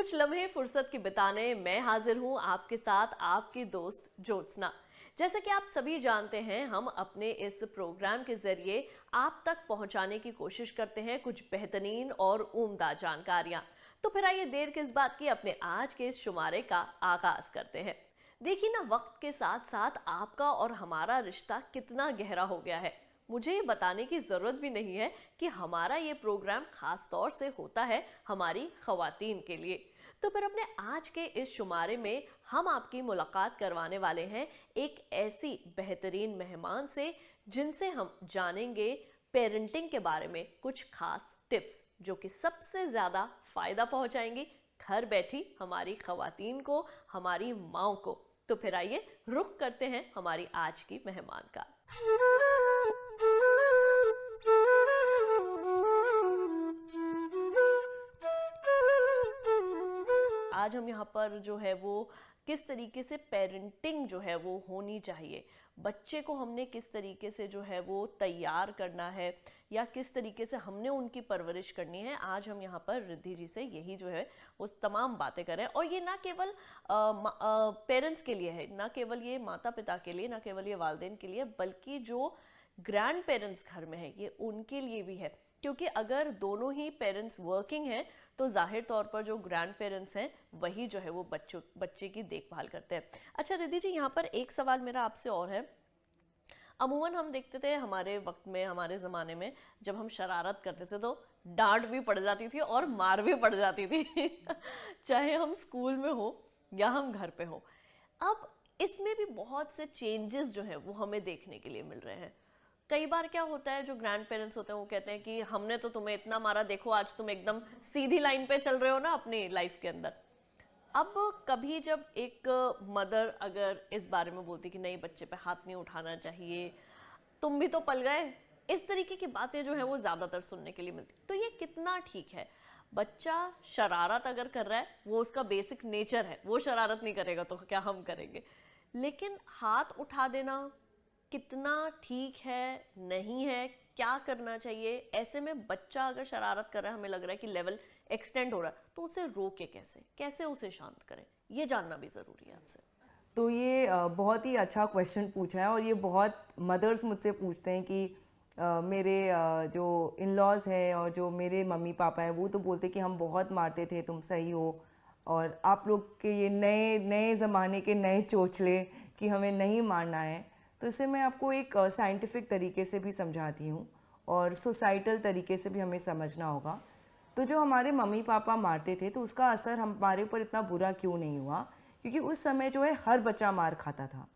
कुछ लम्हे फुर्सत के बिताने मैं हाजिर हूँ आपके साथ, आपकी दोस्त ज्योत्सना। जैसा कि आप सभी जानते हैं, हम अपने इस प्रोग्राम के जरिए आप तक पहुंचाने की कोशिश करते हैं कुछ बेहतरीन और उम्दा जानकारियां। तो फिर आइए देर किस बात की, अपने आज के इस शुमारे का आगाज करते हैं। देखिए ना, वक्त के साथ साथ आपका और हमारा रिश्ता कितना गहरा हो गया है। मुझे ये बताने की ज़रूरत भी नहीं है कि हमारा ये प्रोग्राम खास तौर से होता है हमारी ख़वातीन के लिए। तो फिर अपने आज के इस शुमारे में हम आपकी मुलाकात करवाने वाले हैं एक ऐसी बेहतरीन मेहमान से जिनसे हम जानेंगे पेरेंटिंग के बारे में कुछ खास टिप्स, जो कि सबसे ज़्यादा फ़ायदा पहुंचाएंगी घर बैठी हमारी ख़वातीन को, हमारी माँओं को। तो फिर आइए रुख करते हैं हमारी आज की मेहमान का। आज हम यहाँ पर जो है वो किस तरीके से पेरेंटिंग जो है वो होनी चाहिए, बच्चे को हमने किस तरीके से जो है वो तैयार करना है या किस तरीके से हमने उनकी परवरिश करनी है, आज हम यहाँ पर रिद्धि जी से यही जो है वो तमाम बातें करें। और ये ना केवल पेरेंट्स के लिए है, ना केवल ये माता पिता के लिए, ना केवल ये वालिदैन के लिए, बल्कि जो ग्रैंड पेरेंट्स घर में है ये उनके लिए भी है। क्योंकि अगर दोनों ही पेरेंट्स वर्किंग हैं तो जाहिर तौर पर जो ग्रैंड पेरेंट्स हैं वही जो है वो बच्चे की देखभाल करते हैं। अच्छा रिद्धि जी, यहाँ पर एक सवाल मेरा आपसे और है। अमूमन हम देखते थे हमारे वक्त में, हमारे ज़माने में, जब हम शरारत करते थे तो डांट भी पड़ जाती थी और मार भी पड़ जाती थी चाहे हम स्कूल में हो या हम घर पे हो। अब इसमें भी बहुत से चेंजेस जो है वो हमें देखने के लिए मिल रहे हैं। कई बार क्या होता है, जो ग्रैंड पेरेंट्स होते हैं वो कहते हैं कि हमने तो तुम्हें इतना मारा, देखो आज तुम एकदम सीधी लाइन पे चल रहे हो ना अपनी लाइफ के अंदर। अब कभी जब एक मदर अगर इस बारे में बोलती कि नहीं, बच्चे पे हाथ नहीं उठाना चाहिए, तुम भी तो पल गए, इस तरीके की बातें जो है वो ज्यादातर सुनने के लिए मिलती। तो ये कितना ठीक है? बच्चा शरारत अगर कर रहा है, वो उसका बेसिक नेचर है, वो शरारत नहीं करेगा तो क्या हम करेंगे? लेकिन हाथ उठा देना कितना ठीक है, नहीं है, क्या करना चाहिए? ऐसे में बच्चा अगर शरारत कर रहा है, हमें लग रहा है कि लेवल एक्सटेंड हो रहा है, तो उसे रोके कैसे उसे शांत करें, ये जानना भी ज़रूरी है आपसे। तो ये बहुत ही अच्छा क्वेश्चन पूछा है। और ये बहुत मदर्स मुझसे पूछते हैं कि मेरे जो इन लॉज हैं और जो मेरे मम्मी पापा हैं वो तो बोलते कि हम बहुत मारते थे, तुम सही हो, और आप लोग के ये नए नए ज़माने के नए चोचले कि हमें नहीं मारना है। तो इसे मैं आपको एक साइंटिफिक तरीके से भी समझाती हूँ और सोसाइटल तरीके से भी हमें समझना होगा। तो जो हमारे मम्मी पापा मारते थे तो उसका असर हमारे ऊपर इतना बुरा क्यों नहीं हुआ? क्योंकि उस समय जो है हर बच्चा मार खाता था।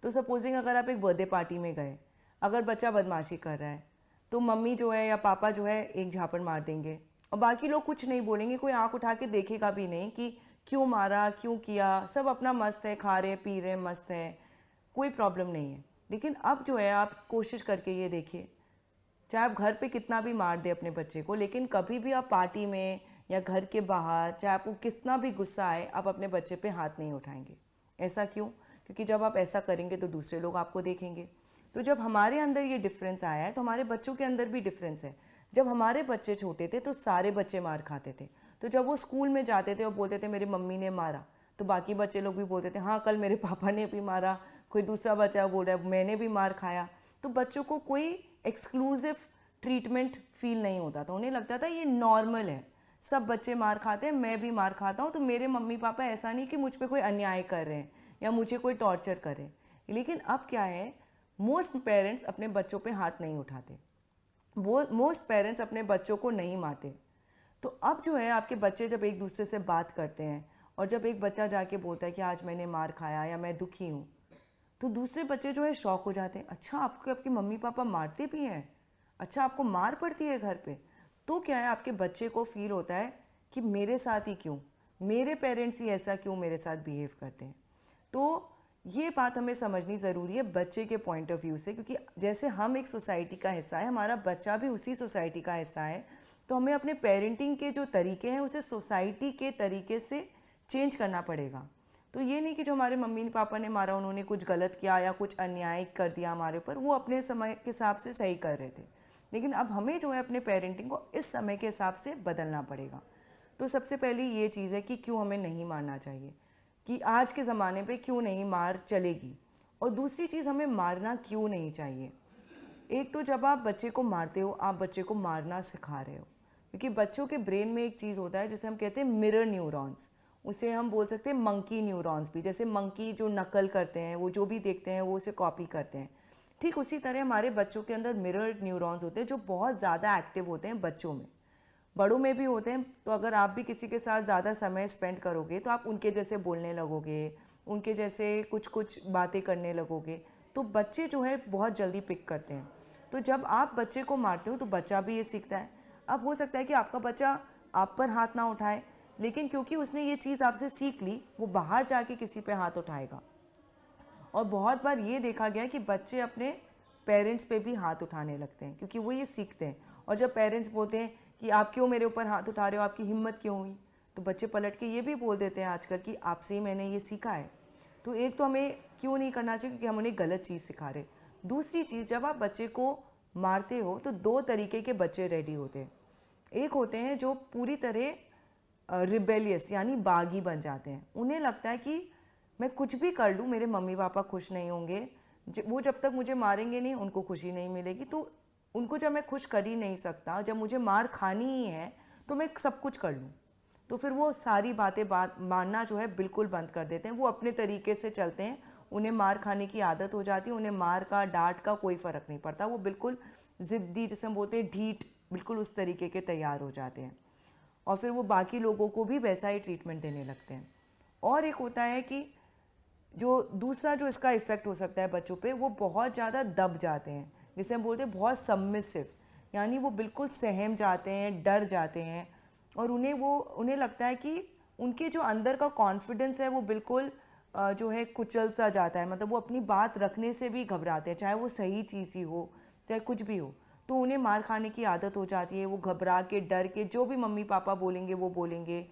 तो सपोजिंग अगर आप एक बर्थडे पार्टी में गए, अगर बच्चा बदमाशी कर रहा है तो मम्मी जो है या पापा जो है एक झापड़ मार देंगे और बाकी लोग कुछ नहीं बोलेंगे, कोई आंख उठा के देखेगा भी नहीं कि क्यों मारा, क्यों किया। सब अपना मस्त है, खा रहे पी रहे, मस्त है, कोई प्रॉब्लम नहीं है। लेकिन अब जो है आप कोशिश करके ये देखिए, चाहे आप घर पे कितना भी मार दे अपने बच्चे को, लेकिन कभी भी आप पार्टी में या घर के बाहर, चाहे आपको कितना भी गुस्सा आए, आप अपने बच्चे पे हाथ नहीं उठाएंगे। ऐसा क्यों? क्योंकि जब आप ऐसा करेंगे तो दूसरे लोग आपको देखेंगे। तो जब हमारे अंदर ये डिफरेंस आया है तो हमारे बच्चों के अंदर भी डिफरेंस है। जब हमारे बच्चे छोटे थे तो सारे बच्चे मार खाते थे, तो जब वो स्कूल में जाते थे और बोलते थे मेरी मम्मी ने मारा, तो बाकी बच्चे लोग भी बोलते थे हाँ कल मेरे पापा ने भी मारा। कोई दूसरा बच्चा बोल रहा है मैंने भी मार खाया। तो बच्चों को कोई एक्सक्लूसिव ट्रीटमेंट फील नहीं होता था, उन्हें लगता था ये नॉर्मल है, सब बच्चे मार खाते हैं, मैं भी मार खाता हूँ, तो मेरे मम्मी पापा ऐसा नहीं कि मुझ पर कोई अन्याय कर रहे हैं या मुझे कोई टॉर्चर कर रहे हैं। लेकिन अब क्या है, मोस्ट पेरेंट्स अपने बच्चों पे हाथ नहीं उठाते, वो मोस्ट पेरेंट्स अपने बच्चों को नहीं मारते। तो अब जो है आपके बच्चे जब एक दूसरे से बात करते हैं और जब एक बच्चा जाके बोलता है कि आज मैंने मार खाया या मैं दुखी हूँ, तो दूसरे बच्चे जो है शौक हो जाते हैं, अच्छा आपके आपके मम्मी पापा मारते भी हैं, अच्छा आपको मार पड़ती है घर पे। तो क्या है, आपके बच्चे को फील होता है कि मेरे साथ ही क्यों, मेरे पेरेंट्स ही ऐसा क्यों मेरे साथ बिहेव करते हैं। तो ये बात हमें समझनी ज़रूरी है बच्चे के पॉइंट ऑफ व्यू से, क्योंकि जैसे हम एक सोसाइटी का हिस्सा है, हमारा बच्चा भी उसी सोसाइटी का हिस्सा है। तो हमें अपने पेरेंटिंग के जो तरीके हैं उसे सोसाइटी के तरीके से चेंज करना पड़ेगा। तो ये नहीं कि जो हमारे मम्मी पापा ने मारा उन्होंने कुछ गलत किया या कुछ अन्याय कर दिया हमारे ऊपर, वो अपने समय के हिसाब से सही कर रहे थे। लेकिन अब हमें जो है अपने पेरेंटिंग को इस समय के हिसाब से बदलना पड़ेगा। तो सबसे पहली ये चीज़ है कि क्यों हमें नहीं मारना चाहिए, कि आज के ज़माने पे क्यों नहीं मार चलेगी। और दूसरी चीज़, हमें मारना क्यों नहीं चाहिए। एक तो जब आप बच्चे को मारते हो, आप बच्चे को मारना सिखा रहे हो, क्योंकि बच्चों के ब्रेन में एक चीज़ होता है जिसे हम कहते हैं मिरर न्यूरॉन्स, उसे हम बोल सकते हैं मंकी न्यूरॉन्स भी। जैसे मंकी जो नकल करते हैं, वो जो भी देखते हैं वो उसे कॉपी करते हैं, ठीक उसी तरह हमारे बच्चों के अंदर मिरर न्यूरॉन्स होते हैं जो बहुत ज़्यादा एक्टिव होते हैं बच्चों में, बड़ों में भी होते हैं। तो अगर आप भी किसी के साथ ज़्यादा समय स्पेंड करोगे तो आप उनके जैसे बोलने लगोगे, उनके जैसे कुछ कुछ बातें करने लगोगे, तो बच्चे जो है बहुत जल्दी पिक करते हैं। तो जब आप बच्चे को मारते हो तो बच्चा भी ये सीखता है। अब हो सकता है कि आपका बच्चा आप पर हाथ ना उठाए, लेकिन क्योंकि उसने ये चीज़ आपसे सीख ली, वो बाहर जाके किसी पे हाथ उठाएगा। और बहुत बार ये देखा गया है कि बच्चे अपने पेरेंट्स पे भी हाथ उठाने लगते हैं, क्योंकि वो ये सीखते हैं। और जब पेरेंट्स बोलते हैं कि आप क्यों मेरे ऊपर हाथ उठा रहे हो, आपकी हिम्मत क्यों हुई, तो बच्चे पलट के ये भी बोल देते हैं आजकल कि आपसे ही मैंने ये सीखा है। तो एक तो हमें क्यों नहीं करना चाहिए, क्योंकि हम उन्हें गलत चीज़ सिखा रहे। दूसरी चीज़, जब आप बच्चे को मारते हो तो दो तरीके के बच्चे रेडी होते हैं। एक होते हैं जो पूरी तरह रिबेलियस यानी बागी बन जाते हैं। उन्हें लगता है कि मैं कुछ भी कर लूँ मेरे मम्मी पापा खुश नहीं होंगे, वो जब तक मुझे मारेंगे नहीं उनको खुशी नहीं मिलेगी। तो उनको जब मैं खुश कर ही नहीं सकता, जब मुझे मार खानी ही है तो मैं सब कुछ कर लूँ। तो फिर वो सारी बात मानना जो है बिल्कुल बंद कर देते हैं। वो अपने तरीके से चलते हैं, उन्हें मार खाने की आदत हो जाती है, उन्हें मार का डांट का कोई फ़र्क नहीं पड़ता। वो बिल्कुल ज़िद्दी, जैसे हम बोलते हैं ढीठ, बिल्कुल उस तरीके के तैयार हो जाते हैं। और फिर वो बाकी लोगों को भी वैसा ही ट्रीटमेंट देने लगते हैं। और एक होता है कि जो दूसरा जो इसका इफ़ेक्ट हो सकता है बच्चों पे, वो बहुत ज़्यादा दब जाते हैं, जिसे हम बोलते हैं बहुत सबमिसिव, यानी वो बिल्कुल सहम जाते हैं, डर जाते हैं। और उन्हें लगता है कि उनके जो अंदर का कॉन्फिडेंस है वो बिल्कुल जो है कुचल सा जाता है। मतलब वो अपनी बात रखने से भी घबराते हैं, चाहे वो सही चीज़ ही हो, चाहे कुछ भी हो। तो उन्हें मार खाने की आदत हो जाती है, वो घबरा के डर के जो भी मम्मी पापा बोलेंगे वो बोलेंगे।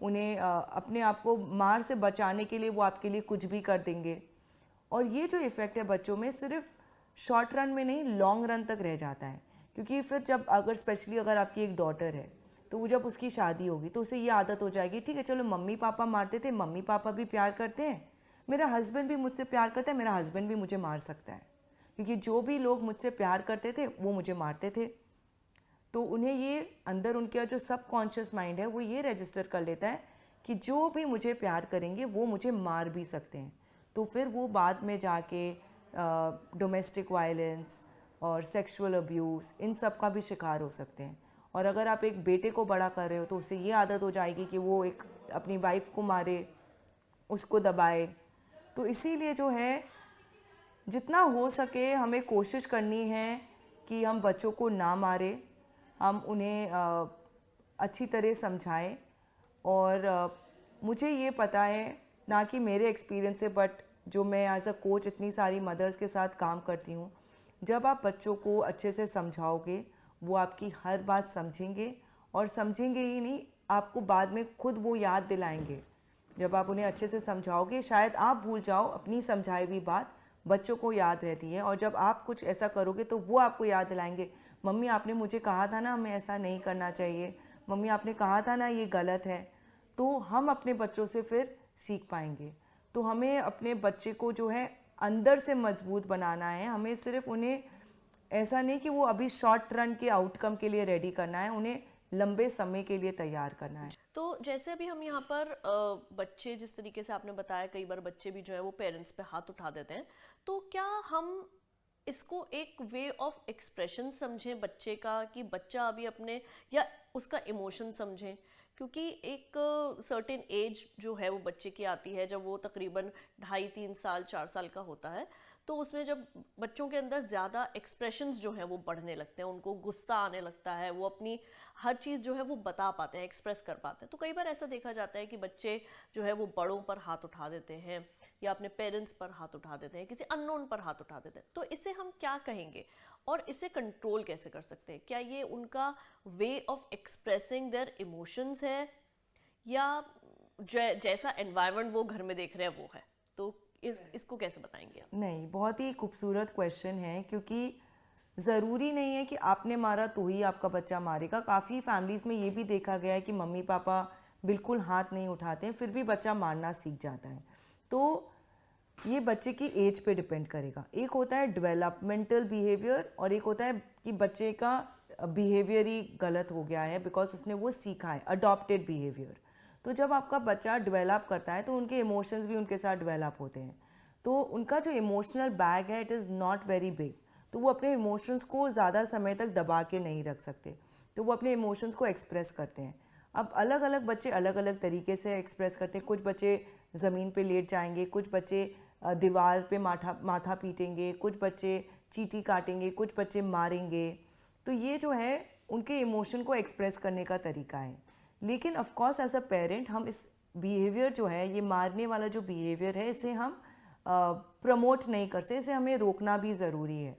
उन्हें अपने आप को मार से बचाने के लिए वो आपके लिए कुछ भी कर देंगे। और ये जो इफ़ेक्ट है बच्चों में सिर्फ शॉर्ट रन में नहीं, लॉन्ग रन तक रह जाता है। क्योंकि फिर जब अगर स्पेशली अगर आपकी एक डॉटर है, तो वो जब उसकी शादी होगी तो उसे ये आदत हो जाएगी, ठीक है चलो मम्मी पापा मारते थे, मम्मी पापा भी प्यार करते हैं, मेरा हस्बैंड भी मुझसे प्यार करता है, मेरा हस्बैंड भी मुझे मार सकता है, क्योंकि जो भी लोग मुझसे प्यार करते थे वो मुझे मारते थे। तो उन्हें ये अंदर उनका जो सबकॉन्शियस माइंड है वो ये रजिस्टर कर लेता है कि जो भी मुझे प्यार करेंगे वो मुझे मार भी सकते हैं। तो फिर वो बाद में जाके डोमेस्टिक वायलेंस और सेक्सुअल अब्यूज़ इन सब का भी शिकार हो सकते हैं। और अगर आप एक बेटे को बड़ा कर रहे हो तो उसे ये आदत हो जाएगी कि वो एक अपनी वाइफ को मारे, उसको दबाए। तो इसीलिए जो है जितना हो सके हमें कोशिश करनी है कि हम बच्चों को ना मारें, हम उन्हें अच्छी तरह समझाएं। और मुझे ये पता है, ना कि मेरे एक्सपीरियंस से, बट जो मैं एज अ कोच इतनी सारी मदर्स के साथ काम करती हूँ, जब आप बच्चों को अच्छे से समझाओगे वो आपकी हर बात समझेंगे। और समझेंगे ही नहीं, आपको बाद में खुद वो याद दिलाएंगे। जब आप उन्हें अच्छे से समझाओगे, शायद आप भूल जाओ अपनी समझाई हुई बात, बच्चों को याद रहती है। और जब आप कुछ ऐसा करोगे तो वो आपको याद दिलाएंगे, मम्मी आपने मुझे कहा था ना हमें ऐसा नहीं करना चाहिए, मम्मी आपने कहा था ना ये गलत है। तो हम अपने बच्चों से फिर सीख पाएंगे। तो हमें अपने बच्चे को जो है अंदर से मजबूत बनाना है। हमें सिर्फ उन्हें ऐसा नहीं कि वो अभी शॉर्ट रन के आउटकम के लिए रेडी करना है, उन्हें लंबे समय के लिए तैयार करना है। तो जैसे अभी हम यहाँ पर बच्चे, जिस तरीके से आपने बताया, कई बार बच्चे भी जो है वो पेरेंट्स पे हाथ उठा देते हैं, तो क्या हम इसको एक वे ऑफ एक्सप्रेशन समझें बच्चे का, कि बच्चा अभी अपने या उसका इमोशन समझें? क्योंकि एक सर्टेन एज जो है वो बच्चे की आती है जब वो तकरीबन 2.5-3 साल 4 साल का होता है। तो उसमें जब बच्चों के अंदर ज़्यादा एक्सप्रेशंस जो हैं वो बढ़ने लगते हैं, उनको गुस्सा आने लगता है, वो अपनी हर चीज़ जो है वो बता पाते हैं, एक्सप्रेस कर पाते हैं। तो कई बार ऐसा देखा जाता है कि बच्चे जो है वो बड़ों पर हाथ उठा देते हैं या अपने पेरेंट्स पर हाथ उठा देते हैं, किसी अननोन पर हाथ उठा देते हैं। तो इसे हम क्या कहेंगे और इसे कंट्रोल कैसे कर सकते हैं? क्या ये उनका way of expressing their emotions है, या जैसा एनवायरनमेंट वो घर में देख रहे हैं वो है? तो इसको कैसे बताएंगे आप? नहीं, बहुत ही खूबसूरत क्वेश्चन है, क्योंकि ज़रूरी नहीं है कि आपने मारा तो ही आपका बच्चा मारेगा। काफ़ी फैमिलीज़ में ये भी देखा गया है कि मम्मी पापा बिल्कुल हाथ नहीं उठाते हैं, फिर भी बच्चा मारना सीख जाता है। तो ये बच्चे की एज पे डिपेंड करेगा। एक होता है डेवलपमेंटल बिहेवियर और एक होता है कि बच्चे का बिहेवियर ही गलत हो गया है बिकॉज उसने वो सीखा है, अडॉप्टेड बिहेवियर। तो जब आपका बच्चा डेवलप करता है तो उनके इमोशंस भी उनके साथ डेवलप होते हैं। तो उनका जो इमोशनल बैग है it is not very big, तो वो अपने इमोशंस को ज़्यादा समय तक दबा के नहीं रख सकते, तो वो अपने इमोशंस को एक्सप्रेस करते हैं। अब अलग अलग बच्चे अलग अलग तरीके से एक्सप्रेस करते हैं। कुछ बच्चे ज़मीन पे लेट जाएंगे, कुछ बच्चे दीवार पे माथा माथा पीटेंगे, कुछ बच्चे चींटी काटेंगे, कुछ बच्चे मारेंगे। तो ये जो है उनके इमोशन को एक्सप्रेस करने का तरीका है। लेकिन of course as a parent हम इस बिहेवियर जो है, ये मारने वाला जो बिहेवियर है, इसे हम प्रमोट नहीं कर सकते, इसे हमें रोकना भी ज़रूरी है।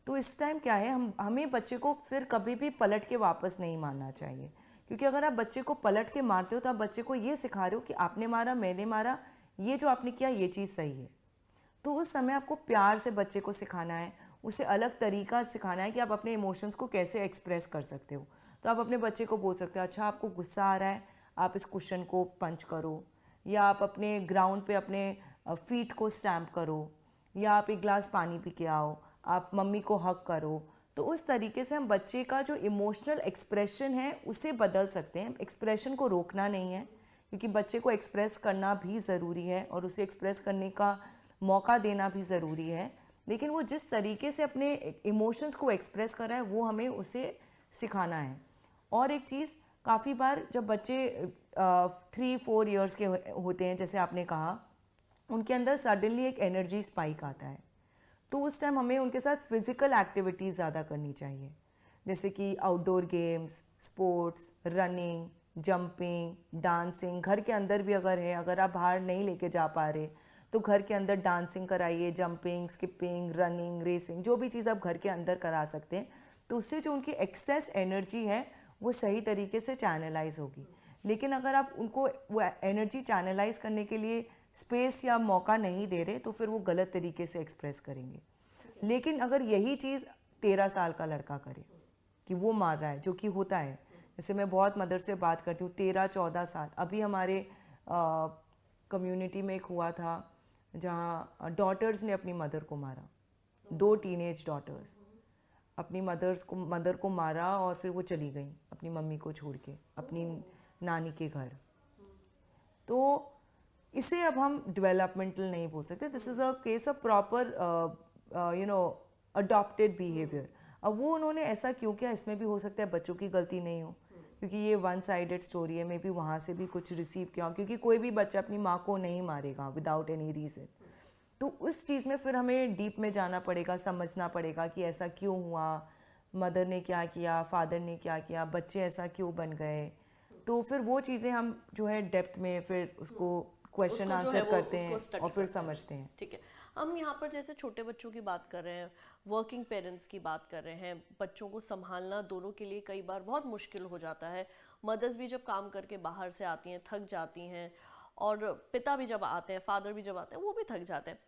तो इस टाइम क्या है, हमें बच्चे को फिर कभी भी पलट के वापस नहीं मारना चाहिए, क्योंकि अगर आप बच्चे को पलट के मारते हो तो आप बच्चे को ये सिखा रहे हो कि आपने मारा, मैंने मारा, ये जो आपने किया ये चीज़ सही है। तो उस समय आपको प्यार से बच्चे को सिखाना है, उसे अलग तरीका सिखाना है कि आप अपने इमोशंस को कैसे एक्सप्रेस कर सकते हो। तो आप अपने बच्चे को बोल सकते हो, अच्छा आपको गुस्सा आ रहा है, आप इस कुशन को पंच करो, या आप अपने ग्राउंड पे अपने फीट को स्टैम्प करो, या आप एक ग्लास पानी पी के आओ, आप मम्मी को हग करो। तो उस तरीके से हम बच्चे का जो इमोशनल एक्सप्रेशन है उसे बदल सकते हैं। एक्सप्रेशन को रोकना नहीं है, क्योंकि बच्चे को एक्सप्रेस करना भी ज़रूरी है और उसे एक्सप्रेस करने का मौका देना भी ज़रूरी है। लेकिन वो जिस तरीके से अपने इमोशंस को एक्सप्रेस कर रहा है वो हमें उसे सिखाना है। और एक चीज़, काफ़ी बार जब बच्चे 3-4 ईयर्स के होते हैं, जैसे आपने कहा, उनके अंदर सडनली एक एनर्जी स्पाइक आता है, तो उस टाइम हमें उनके साथ फिज़िकल एक्टिविटीज़ ज़्यादा करनी चाहिए, जैसे कि outdoor games, sports, running, jumping, dancing. घर के अंदर भी अगर है, अगर आप बाहर नहीं लेके जा पा रहे तो घर के अंदर डांसिंग कराइए, जंपिंग, स्किपिंग, रनिंग, रेसिंग, जो भी चीज़ आप घर के अंदर करा सकते हैं। तो उससे जो उनकी एक्सेस एनर्जी है वो सही तरीके से चैनलाइज होगी। लेकिन अगर आप उनको वो एनर्जी चैनलाइज करने के लिए स्पेस या मौका नहीं दे रहे तो फिर वो गलत तरीके से एक्सप्रेस करेंगे। लेकिन अगर यही चीज़ 13 साल का लड़का करे कि वो मार रहा है, जो कि होता है, जैसे मैं बहुत मदर से बात करती हूँ, 13-14 साल। अभी हमारे कम्युनिटी में एक हुआ था जहाँ डॉटर्स ने अपनी मदर को मारा, 2 टीनेज डॉटर्स अपनी मदर को मारा और फिर वो चली गई अपनी मम्मी को छोड़ के अपनी नानी के घर। तो इसे अब हम डेवलपमेंटल नहीं बोल सकते, this is a case of proper adopted behaviour. अब वो उन्होंने ऐसा क्यों किया, इसमें भी हो सकता है बच्चों की गलती नहीं हो, क्योंकि ये वन साइडेड स्टोरी है, मे बी वहाँ से भी कुछ रिसीव किया हो, क्योंकि कोई भी बच्चा अपनी माँ को नहीं मारेगा विदाउट एनी रीज़न। तो उस चीज़ में फिर हमें डीप में जाना पड़ेगा, समझना पड़ेगा कि ऐसा क्यों हुआ, मदर ने क्या किया, फादर ने क्या किया, बच्चे ऐसा क्यों बन गए। तो फिर वो चीज़ें हम जो है डेप्थ में फिर उसको क्वेश्चन उसको जो है आंसर वो करते उसको हैं स्टडी और फिर करते हैं। समझते हैं। ठीक है, हम यहाँ पर जैसे छोटे बच्चों की बात कर रहे हैं, वर्किंग पेरेंट्स की बात कर रहे हैं, बच्चों को संभालना दोनों के लिए कई बार बहुत मुश्किल हो जाता है। मदर्स भी जब काम करके बाहर से आती हैं थक जाती हैं, और पिता भी जब आते हैं, फादर भी जब आते हैं वो भी थक जाते हैं।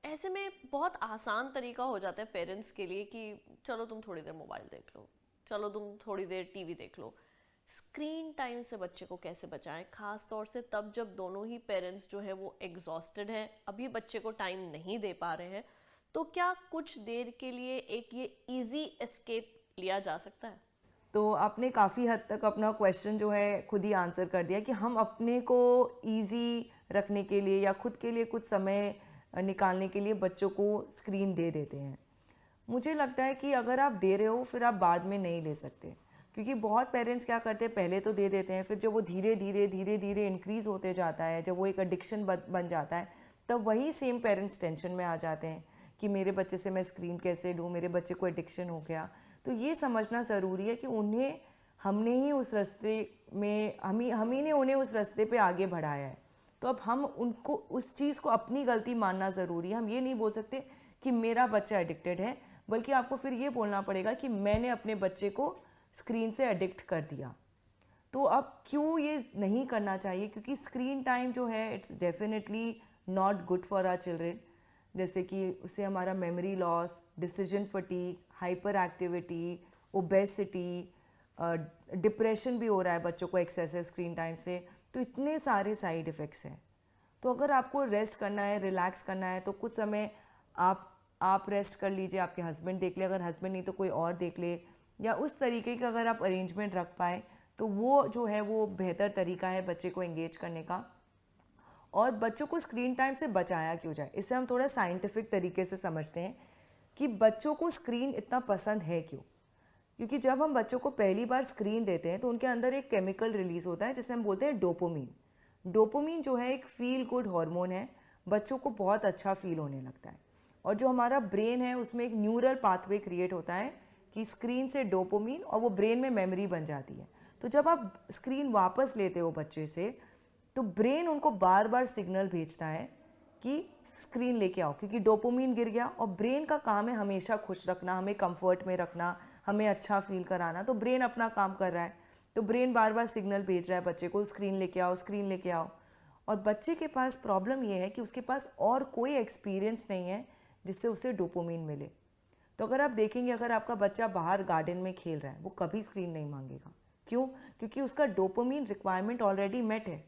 ऐसे में बहुत आसान तरीका हो जाता है पेरेंट्स के लिए कि चलो तुम थोड़ी देर मोबाइल देख लो, चलो तुम थोड़ी देर टीवी देख लो। स्क्रीन टाइम से बच्चे को कैसे बचाएं, खास तौर से तब जब दोनों ही पेरेंट्स जो है वो एग्जॉस्टेड हैं, अभी बच्चे को टाइम नहीं दे पा रहे हैं। तो क्या कुछ देर के लिए एक ये इजी एस्केप लिया जा सकता है? तो आपने काफ़ी हद तक अपना क्वेश्चन जो है खुद ही आंसर कर दिया कि हम अपने को इजी रखने के लिए या खुद के लिए कुछ समय निकालने के लिए बच्चों को स्क्रीन दे देते हैं। मुझे लगता है कि अगर आप दे रहे हो फिर आप बाद में नहीं ले सकते, क्योंकि बहुत पेरेंट्स क्या करते हैं, पहले तो दे देते हैं, फिर जब वो धीरे धीरे इंक्रीज़ होते जाता है, जब वो एक एडिक्शन बन जाता है, तब वही सेम पेरेंट्स टेंशन में आ जाते हैं कि मेरे बच्चे से मैं स्क्रीन कैसे लूँ, मेरे बच्चे को एडिक्शन हो गया। तो ये समझना ज़रूरी है कि उन्हें हमने ही उस रास्ते में हम ही ने उन्हें उस रास्ते पे आगे बढ़ाया है। तो अब हम उनको उस चीज़ को अपनी गलती मानना ज़रूरी है। हम ये नहीं बोल सकते कि मेरा बच्चा एडिक्टेड है, बल्कि आपको फिर ये बोलना पड़ेगा कि मैंने अपने बच्चे को स्क्रीन से एडिक्ट कर दिया। तो अब क्यों ये नहीं करना चाहिए, क्योंकि स्क्रीन टाइम जो है it's definitely not good for our children. जैसे कि उससे हमारा memory loss, decision fatigue, hyper activity, obesity, depression भी हो रहा है बच्चों को एक्सेसिव स्क्रीन टाइम से। तो इतने सारे साइड इफ़ेक्ट्स हैं। तो अगर आपको रेस्ट करना है, रिलैक्स करना है, तो कुछ समय आप रेस्ट कर लीजिए, आपके हस्बैंड देख ले, अगर हस्बैंड नहीं तो कोई और देख ले, या उस तरीके का अगर आप अरेंजमेंट रख पाए तो वो जो है वो बेहतर तरीका है बच्चे को एंगेज करने का। और बच्चों को स्क्रीन टाइम से बचाया क्यों जाए, इसे हम थोड़ा साइंटिफिक तरीके से समझते हैं कि बच्चों को स्क्रीन इतना पसंद है क्यों। क्योंकि जब हम बच्चों को पहली बार स्क्रीन देते हैं तो उनके अंदर एक केमिकल रिलीज होता है जिसे हम बोलते हैं डोपामिन। डोपामिन जो है एक फील गुड हार्मोन है, बच्चों को बहुत अच्छा फील होने लगता है। और जो हमारा ब्रेन है उसमें एक न्यूरल पाथवे क्रिएट होता है कि स्क्रीन से डोपामिन, और वो ब्रेन में मेमोरी बन जाती है। तो जब आप स्क्रीन वापस लेते हो बच्चे से तो ब्रेन उनको बार बार सिग्नल भेजता है कि स्क्रीन लेके आओ, क्योंकि डोपामिन गिर गया। और ब्रेन का काम है हमेशा खुश रखना, हमें कंफर्ट में रखना, हमें अच्छा फील कराना। तो ब्रेन अपना काम कर रहा है, तो ब्रेन बार बार सिग्नल भेज रहा है बच्चे को, स्क्रीन लेके आओ, स्क्रीन लेके आओ। और बच्चे के पास प्रॉब्लम ये है कि उसके पास और कोई एक्सपीरियंस नहीं है जिससे उसे डोपामिन मिले। तो अगर आप देखेंगे, अगर आपका बच्चा बाहर गार्डन में खेल रहा है, वो कभी स्क्रीन नहीं मांगेगा। क्यों? क्योंकि उसका डोपामिन रिक्वायरमेंट ऑलरेडी मेट है।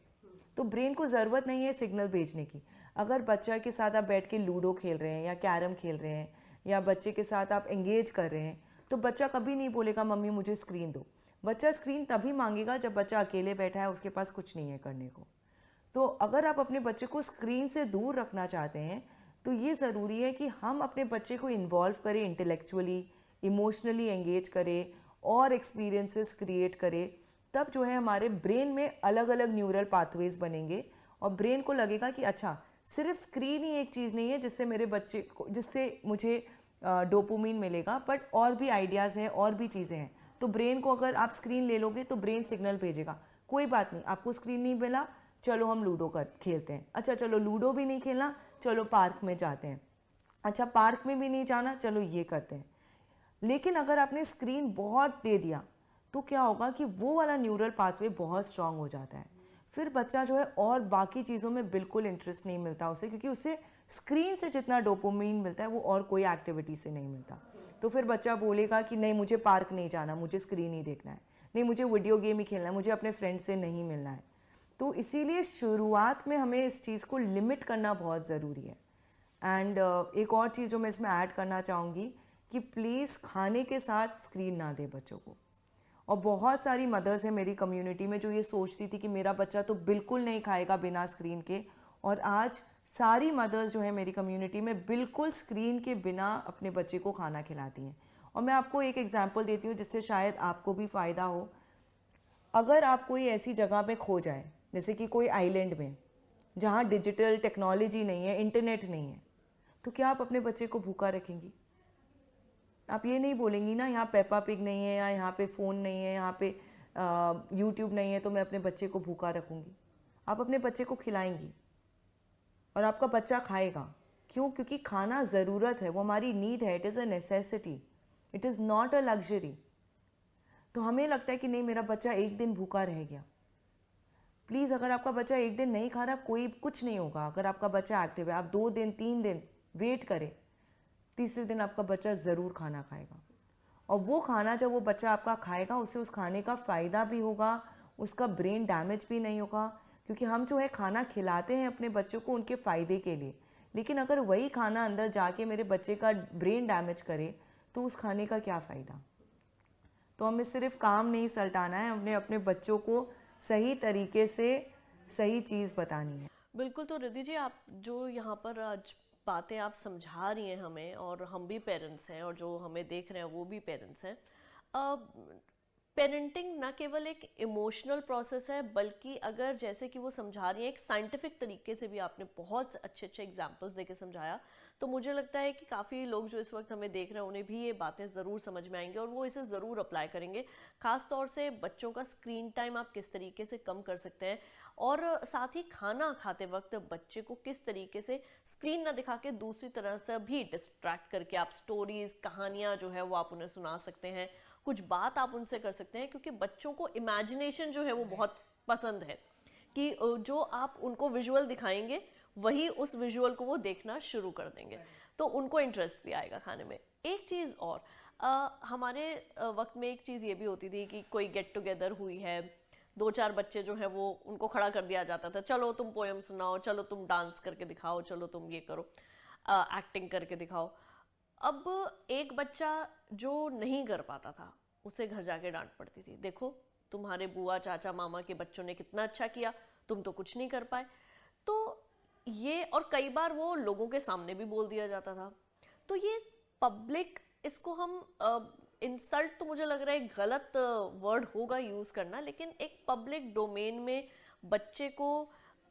तो ब्रेन को ज़रूरत नहीं है सिग्नल भेजने की। अगर बच्चा के साथ आप बैठ के लूडो खेल रहे हैं या कैरम खेल रहे हैं या बच्चे के साथ आप एंगेज कर रहे हैं, तो बच्चा कभी नहीं बोलेगा मम्मी मुझे स्क्रीन दो। बच्चा स्क्रीन तभी मांगेगा जब बच्चा अकेले बैठा है, उसके पास कुछ नहीं है करने को। तो अगर आप अपने बच्चे को स्क्रीन से दूर रखना चाहते हैं तो ये ज़रूरी है कि हम अपने बच्चे को इन्वॉल्व करें, इंटेलेक्चुअली, इमोशनली एंगेज करें और एक्सपीरियंसेस क्रिएट करें। तब जो है हमारे ब्रेन में अलग अलग न्यूरल पाथवेज बनेंगे और ब्रेन को लगेगा कि अच्छा, सिर्फ स्क्रीन ही एक चीज़ नहीं है जिससे मेरे बच्चे को, जिससे मुझे डोपामिन मिलेगा, बट और भी आइडियाज़ हैं, और भी चीज़ें हैं। तो ब्रेन को अगर आप स्क्रीन ले लोगे तो ब्रेन सिग्नल भेजेगा, कोई बात नहीं, आपको स्क्रीन नहीं मिला, चलो हम लूडो खेलते हैं। अच्छा चलो लूडो भी नहीं खेलना, चलो पार्क में जाते हैं। अच्छा पार्क में भी नहीं जाना, चलो ये करते हैं। लेकिन अगर आपने स्क्रीन बहुत दे दिया तो क्या होगा कि वो वाला न्यूरल पाथवे बहुत स्ट्रांग हो जाता है। फिर बच्चा जो है और बाकी चीज़ों में बिल्कुल इंटरेस्ट नहीं मिलता उसे, क्योंकि उसे स्क्रीन से जितना डोपामिन मिलता है वो और कोई एक्टिविटी से नहीं मिलता। तो फिर बच्चा बोलेगा कि नहीं मुझे पार्क नहीं जाना, मुझे स्क्रीन ही देखना है, नहीं मुझे वीडियो गेम ही खेलना है, मुझे अपने फ्रेंड से नहीं मिलना है। तो इसीलिए शुरुआत में हमें इस चीज़ को लिमिट करना बहुत ज़रूरी है। एंड एक और चीज़ जो मैं इसमें ऐड करना चाहूँगी कि प्लीज़ खाने के साथ स्क्रीन ना दे बच्चों को। और बहुत सारी मदर्स हैं मेरी कम्युनिटी में जो ये सोचती थी कि मेरा बच्चा तो बिल्कुल नहीं खाएगा बिना स्क्रीन के, और आज सारी मदर्स जो है मेरी कम्युनिटी में बिल्कुल स्क्रीन के बिना अपने बच्चे को खाना खिलाती हैं। और मैं आपको एक एग्जांपल देती हूँ जिससे शायद आपको भी फ़ायदा हो। अगर आप कोई ऐसी जगह पे खो जाए, जैसे कि कोई आइलैंड में जहाँ डिजिटल टेक्नोलॉजी नहीं है, इंटरनेट नहीं है, तो क्या आप अपने बच्चे को भूखा रखेंगी? आप ये नहीं बोलेंगी ना यहाँ पेपा पिग नहीं है, या यहाँ पे फ़ोन नहीं है, यहाँ पे यूट्यूब नहीं है, तो मैं अपने बच्चे को भूखा रखूँगी। आप अपने बच्चे को खिलाएंगी और आपका बच्चा खाएगा। क्यों? क्योंकि खाना ज़रूरत है, वो हमारी नीड है, it is a necessity, it is not a luxury. तो हमें लगता है कि नहीं मेरा बच्चा एक दिन भूखा रह गया। प्लीज़ अगर आपका बच्चा एक दिन नहीं खा रहा, कोई कुछ नहीं होगा। अगर आपका बच्चा एक्टिव है, आप 2 दिन 3 दिन वेट करें, तीसरे दिन आपका बच्चा ज़रूर खाना खाएगा। और वो खाना जब वो बच्चा आपका खाएगा, उसे उस खाने का फ़ायदा भी होगा, उसका ब्रेन डैमेज भी नहीं होगा। क्योंकि हम जो है खाना खिलाते हैं अपने बच्चों को उनके फ़ायदे के लिए, लेकिन अगर वही खाना अंदर जाके मेरे बच्चे का ब्रेन डैमेज करे तो उस खाने का क्या फ़ायदा। तो हमें सिर्फ काम नहीं सलटाना है, हमने अपने बच्चों को सही तरीके से सही चीज़ बतानी है। बिल्कुल। तो रिद्धि जी, आप जो यहाँ पर आज बातें आप समझा रही हैं हमें, और हम भी पेरेंट्स हैं और जो हमें देख रहे हैं वो भी पेरेंट्स हैं। पेरेंटिंग ना केवल एक इमोशनल प्रोसेस है, बल्कि अगर जैसे कि वो समझा रही हैं एक साइंटिफिक तरीके से भी आपने बहुत अच्छे अच्छे एग्जांपल्स देके समझाया, तो मुझे लगता है कि काफ़ी लोग जो इस वक्त हमें देख रहे हैं उन्हें भी ये बातें ज़रूर समझ में आएंगी और वो इसे ज़रूर अप्लाई करेंगे। ख़ास तौर से बच्चों का स्क्रीन टाइम आप किस तरीके से कम कर सकते हैं, और साथ ही खाना खाते वक्त बच्चे को किस तरीके से स्क्रीन ना दिखा के दूसरी तरह से भी डिस्ट्रैक्ट करके आप स्टोरीज, कहानियाँ जो है वो आप उन्हें सुना सकते हैं, कुछ बात आप उनसे कर सकते हैं। क्योंकि बच्चों को इमेजिनेशन जो है वो बहुत पसंद है कि जो आप उनको विजुअल दिखाएंगे वही उस विजुअल को वो देखना शुरू कर देंगे, तो उनको इंटरेस्ट भी आएगा खाने में। एक चीज़ और, हमारे वक्त में एक चीज़ ये भी होती थी कि कोई गेट टुगेदर हुई है, दो चार बच्चे जो है वो उनको खड़ा कर दिया जाता था, चलो तुम पोएम सुनाओ, चलो तुम डांस करके दिखाओ, चलो तुम ये करो, एक्टिंग करके दिखाओ। अब एक बच्चा जो नहीं कर पाता था उसे घर जाके डांट पड़ती थी, देखो तुम्हारे बुआ चाचा मामा के बच्चों ने कितना अच्छा किया, तुम तो कुछ नहीं कर पाए। तो ये, और कई बार वो लोगों के सामने भी बोल दिया जाता था। तो ये पब्लिक, इसको हम इंसल्ट तो मुझे लग रहा है गलत वर्ड होगा यूज़ करना, लेकिन एक पब्लिक डोमेन में बच्चे को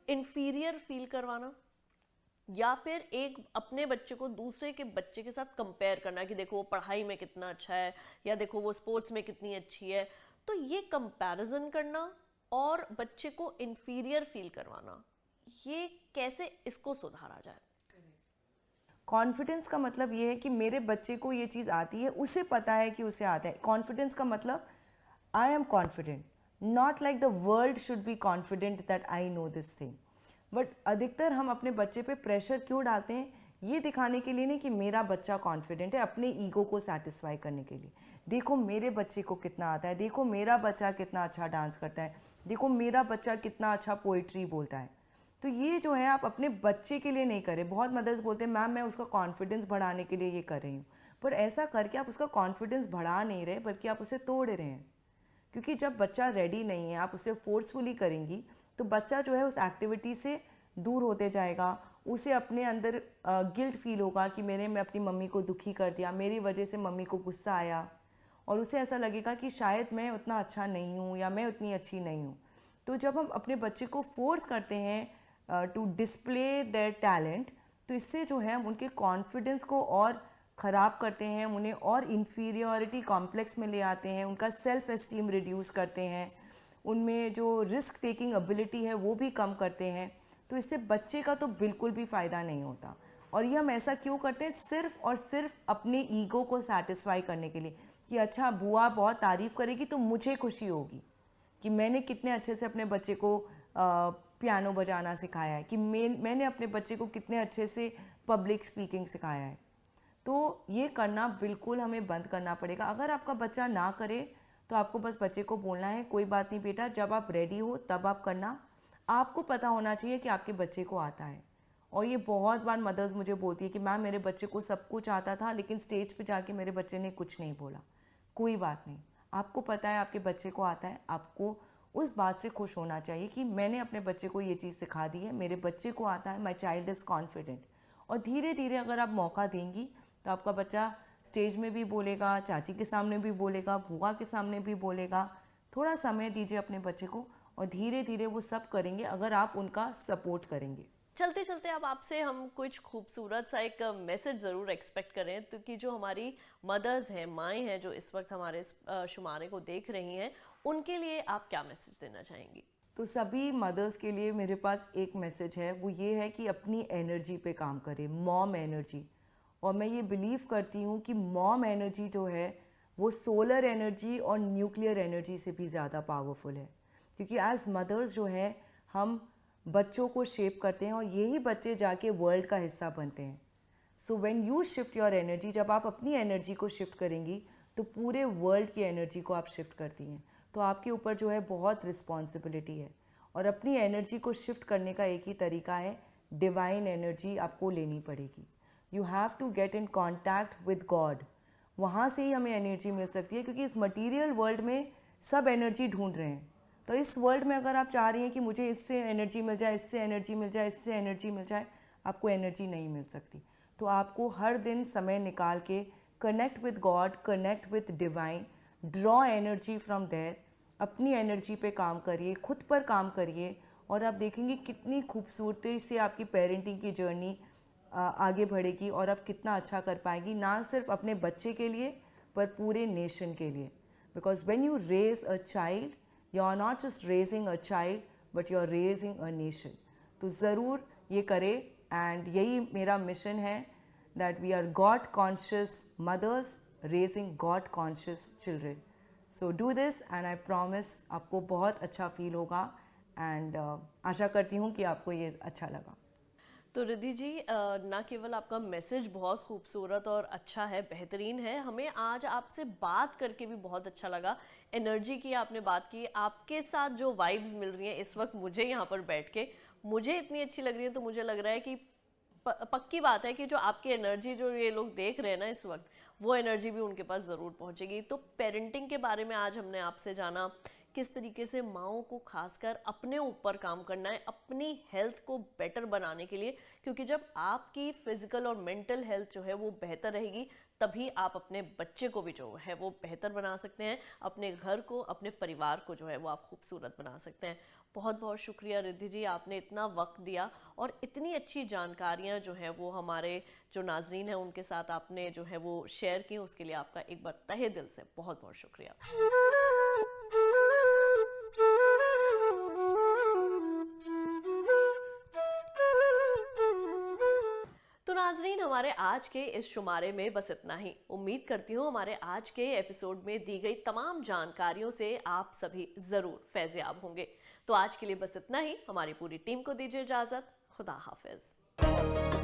इन्फीरियर फील करवाना, या फिर एक अपने बच्चे को दूसरे के बच्चे के साथ कंपेयर करना कि देखो वो पढ़ाई में कितना अच्छा है, या देखो वो स्पोर्ट्स में कितनी अच्छी है। तो ये कंपैरिजन करना और बच्चे को इन्फीरियर फील करवाना, ये कैसे इसको सुधारा जाए? कॉन्फिडेंस का मतलब ये है कि मेरे बच्चे को ये चीज़ आती है, उसे पता है कि उसे आता है। कॉन्फिडेंस का मतलब I am confident, not like the world should be confident that I know this thing. But अधिकतर हम अपने बच्चे पे प्रेशर क्यों डालते हैं? ये दिखाने के लिए नहीं कि मेरा बच्चा कॉन्फिडेंट है, अपने ईगो को सेटिस्फाई करने के लिए। देखो मेरे बच्चे को कितना आता है, देखो मेरा बच्चा कितना अच्छा डांस करता है, देखो मेरा बच्चा कितना अच्छा पोइट्री बोलता है। तो ये जो है आप अपने बच्चे के लिए नहीं करें। बहुत मदर्स बोलते हैं मैम मैं उसका कॉन्फिडेंस बढ़ाने के लिए ये कर रही हूँ, पर ऐसा करके आप उसका कॉन्फिडेंस बढ़ा नहीं रहे, बल्कि आप उसे तोड़ रहे हैं। क्योंकि जब बच्चा रेडी नहीं है, आप उसे फोर्सफुली करेंगी, तो बच्चा जो है उस एक्टिविटी से दूर होते जाएगा। उसे अपने अंदर गिल्ट फील होगा कि मैं अपनी मम्मी को दुखी कर दिया, मेरी वजह से मम्मी को गुस्सा आया, और उसे ऐसा लगेगा कि शायद मैं उतना अच्छा नहीं हूँ या मैं उतनी अच्छी नहीं हूँ। तो जब हम अपने बच्चे को फोर्स करते हैं टू डिस्प्ले देयर टैलेंट, तो इससे जो है हम उनके कॉन्फिडेंस को और ख़राब करते हैं, उन्हें और इन्फीरियॉरिटी कॉम्प्लेक्स में ले आते हैं, उनका सेल्फ एस्टीम रिड्यूस करते हैं, उनमें जो रिस्क टेकिंग एबिलिटी है वो भी कम करते हैं। तो इससे बच्चे का तो बिल्कुल भी फ़ायदा नहीं होता। और ये हम ऐसा क्यों करते हैं? सिर्फ़ और सिर्फ अपने ईगो को सेटिस्फाई करने के लिए कि अच्छा बुआ बहुत तारीफ़ करेगी तो मुझे खुशी होगी कि मैंने कितने अच्छे से अपने बच्चे को पियानो बजाना सिखाया है, कि मैंने अपने बच्चे को कितने अच्छे से पब्लिक स्पीकिंग सिखाया है। तो ये करना बिल्कुल हमें बंद करना पड़ेगा। अगर आपका बच्चा ना करे तो आपको बस बच्चे को बोलना है कोई बात नहीं बेटा, जब आप रेडी हो तब आप करना। आपको पता होना चाहिए कि आपके बच्चे को आता है। और ये बहुत बार मदर्स मुझे बोलती है कि मैम मेरे बच्चे को सब कुछ आता था, लेकिन स्टेज पे जाके मेरे बच्चे ने कुछ नहीं बोला। कोई बात नहीं, आपको पता है आपके बच्चे को आता है, आपको उस बात से खुश होना चाहिए कि मैंने अपने बच्चे को ये चीज़ सिखा दी है, मेरे बच्चे को आता है, माई चाइल्ड इज़ कॉन्फिडेंट। और धीरे धीरे अगर आप मौका देंगी तो आपका बच्चा स्टेज में भी बोलेगा, चाची के सामने भी बोलेगा, बुआ के सामने भी बोलेगा। थोड़ा समय दीजिए अपने बच्चे को और धीरे धीरे वो सब करेंगे अगर आप उनका सपोर्ट करेंगे। चलते चलते अब आपसे हम कुछ खूबसूरत सा एक मैसेज ज़रूर एक्सपेक्ट करें, तो कि जो हमारी मदर्स हैं, माएँ हैं, जो इस वक्त हमारे इस शुमारे को देख रही हैं, उनके लिए आप क्या मैसेज देना चाहेंगी? तो सभी मदर्स के लिए मेरे पास एक मैसेज है, वो ये है कि अपनी एनर्जी पे काम करें, मॉम एनर्जी। और मैं ये बिलीव करती हूँ कि मॉम एनर्जी जो है वो सोलर एनर्जी और न्यूक्लियर एनर्जी से भी ज़्यादा पावरफुल है। क्योंकि एज मदर्स जो है हम बच्चों को शेप करते हैं और यही बच्चे जाके वर्ल्ड का हिस्सा बनते हैं। So when you shift your energy, जब आप अपनी एनर्जी को शिफ्ट करेंगी तो पूरे वर्ल्ड की एनर्जी को आप शिफ्ट करती हैं। तो आपके ऊपर जो है बहुत रिस्पॉन्सिबिलिटी है। और अपनी एनर्जी को शिफ्ट करने का एक ही तरीका है, डिवाइन एनर्जी आपको लेनी पड़ेगी। You have to get in contact with God. वहाँ से ही हमें एनर्जी मिल सकती है, क्योंकि इस मटीरियल वर्ल्ड में सब एनर्जी ढूंढ रहे हैं। तो इस वर्ल्ड में अगर आप चाह रही हैं कि मुझे इससे एनर्जी मिल जाए, इससे एनर्जी मिल जाए, इससे एनर्जी मिल जाए, आपको एनर्जी नहीं मिल सकती। तो आपको हर दिन समय निकाल के connect with God, connect with divine, draw energy from there. अपनी एनर्जी पे काम करिए, खुद पर काम करिए, और आप देखेंगे कितनी खूबसूरती से आपकी पेरेंटिंग की जर्नी आगे बढ़ेगी और आप कितना अच्छा कर पाएंगी, ना सिर्फ अपने बच्चे के लिए पर पूरे नेशन के लिए। Because when you raise a child, you are not just raising a child but you are raising a nation. तो ज़रूर ये करें, एंड यही मेरा मिशन है, that we are God conscious mothers raising God conscious children. So do this and I promise आपको बहुत अच्छा फील होगा, एंड आशा करती हूँ कि आपको ये अच्छा लगा। तो रिद्धि जी, ना केवल आपका मैसेज बहुत खूबसूरत और अच्छा है, बेहतरीन है, हमें आज आपसे बात करके भी बहुत अच्छा लगा। एनर्जी की आपने बात की, आपके साथ जो वाइब्स मिल रही हैं इस वक्त मुझे यहाँ पर बैठ के, मुझे इतनी अच्छी लग रही है, तो मुझे लग रहा है कि पक्की बात है कि जो आपकी एनर्जी जो ये लोग देख रहे हैं ना इस वक्त, वो एनर्जी भी उनके पास ज़रूर पहुंचेगी। तो पेरेंटिंग के बारे में आज हमने आपसे जाना, किस तरीके से माओं को खासकर अपने ऊपर काम करना है अपनी हेल्थ को बेटर बनाने के लिए, क्योंकि जब आपकी फिजिकल और मेंटल हेल्थ जो है वो बेहतर रहेगी, तभी आप अपने बच्चे को भी जो है वो बेहतर बना सकते हैं, अपने घर को, अपने परिवार को जो है वो आप खूबसूरत बना सकते हैं। बहुत बहुत शुक्रिया रिद्धि जी, आपने इतना वक्त दिया और इतनी अच्छी जानकारियाँ जो है वो हमारे जो नाजरीन हैं उनके साथ आपने जो है वो शेयर की, उसके लिए आपका एक बार तहे दिल से बहुत बहुत शुक्रिया। तो नाजरीन, हमारे आज के इस शुमारे में बस इतना ही। उम्मीद करती हूँ हमारे आज के एपिसोड में दी गई तमाम जानकारियों से आप सभी ज़रूर फैज़याब होंगे। तो आज के लिए बस इतना ही। हमारी पूरी टीम को दीजिए इजाज़त। खुदा हाफिज़।